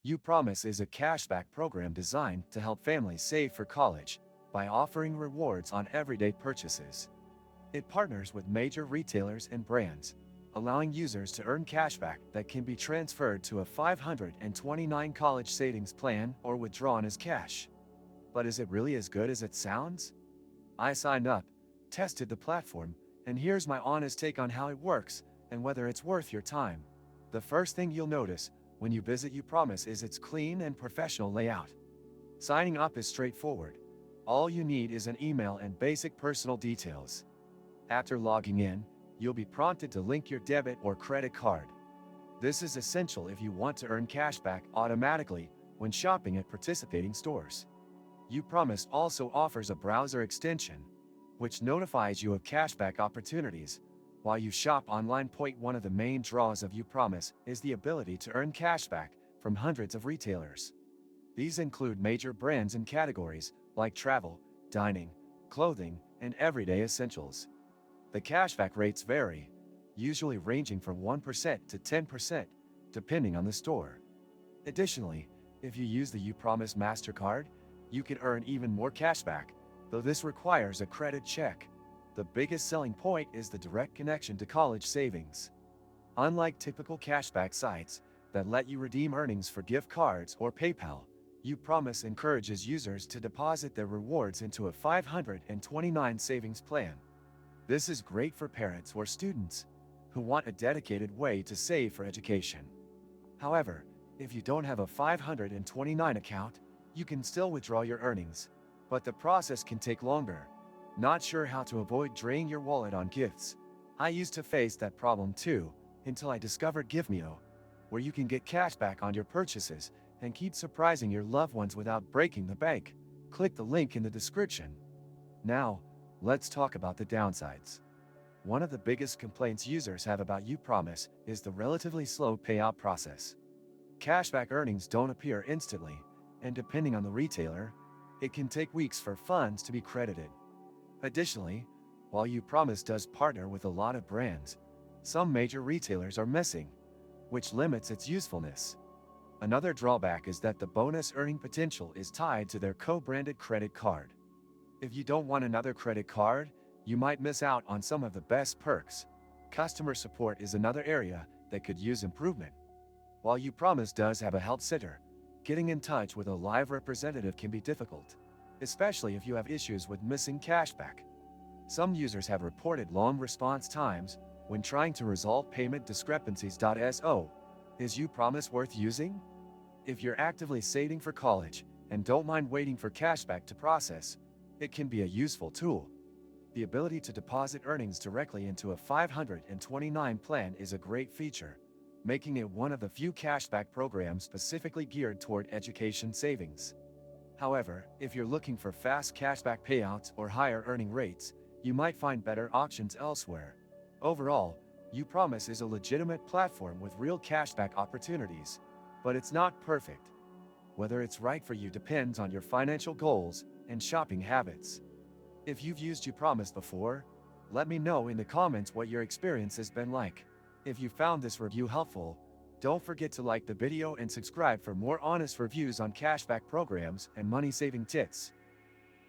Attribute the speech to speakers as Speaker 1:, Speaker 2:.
Speaker 1: Upromise is a cashback program designed to help families save for college by offering rewards on everyday purchases. It partners with major retailers and brands, allowing users to earn cashback that can be transferred to a 529 college savings plan or withdrawn as cash. But is it really as good as it sounds? I signed up, tested the platform, and here's my honest take on how it works and whether it's worth your time. The first thing you'll notice when you visit Upromise is its clean and professional layout. Signing up is straightforward. All you need is an email and basic personal details. After logging in, you'll be prompted to link your debit or credit card. This is essential if you want to earn cashback automatically when shopping at participating stores. Upromise also offers a browser extension, which notifies you of cashback opportunities while you shop online. One of the main draws of Upromise is the ability to earn cashback from hundreds of retailers. These include major brands and categories like travel, dining, clothing, and everyday essentials. The cashback rates vary, usually ranging from 1% to 10%, depending on the store. Additionally, if you use the Upromise MasterCard, you can earn even more cashback, though this requires a credit check. The biggest selling point is the direct connection to college savings. Unlike typical cashback sites that let you redeem earnings for gift cards or PayPal, Upromise encourages users to deposit their rewards into a 529 savings plan. This is great for parents or students who want a dedicated way to save for education. However, if you don't have a 529 account, you can still withdraw your earnings, but the process can take longer. Not sure how to avoid draining your wallet on gifts? I used to face that problem too, until I discovered GiveMeO, where you can get cashback on your purchases and keep surprising your loved ones without breaking the bank. Click the link in the description. Now, let's talk about the downsides. One of the biggest complaints users have about Upromise is the relatively slow payout process. Cashback earnings don't appear instantly, and depending on the retailer, it can take weeks for funds to be credited. Additionally, while Upromise does partner with a lot of brands, some major retailers are missing, which limits its usefulness. Another drawback is that the bonus earning potential is tied to their co-branded credit card. If you don't want another credit card, you might miss out on some of the best perks. Customer support is another area that could use improvement. While Upromise does have a help center, getting in touch with a live representative can be difficult, especially if you have issues with missing cashback. Some users have reported long response times when trying to resolve payment discrepancies. So, is Upromise worth using? If you're actively saving for college and don't mind waiting for cashback to process, it can be a useful tool. The ability to deposit earnings directly into a 529 plan is a great feature, making it one of the few cashback programs specifically geared toward education savings. However, if you're looking for fast cashback payouts or higher earning rates, you might find better options elsewhere. Overall, Upromise is a legitimate platform with real cashback opportunities, but it's not perfect. Whether it's right for you depends on your financial goals and shopping habits. If you've used Upromise before, let me know in the comments what your experience has been like. If you found this review helpful, don't forget to like the video and subscribe for more honest reviews on cashback programs and money-saving tips.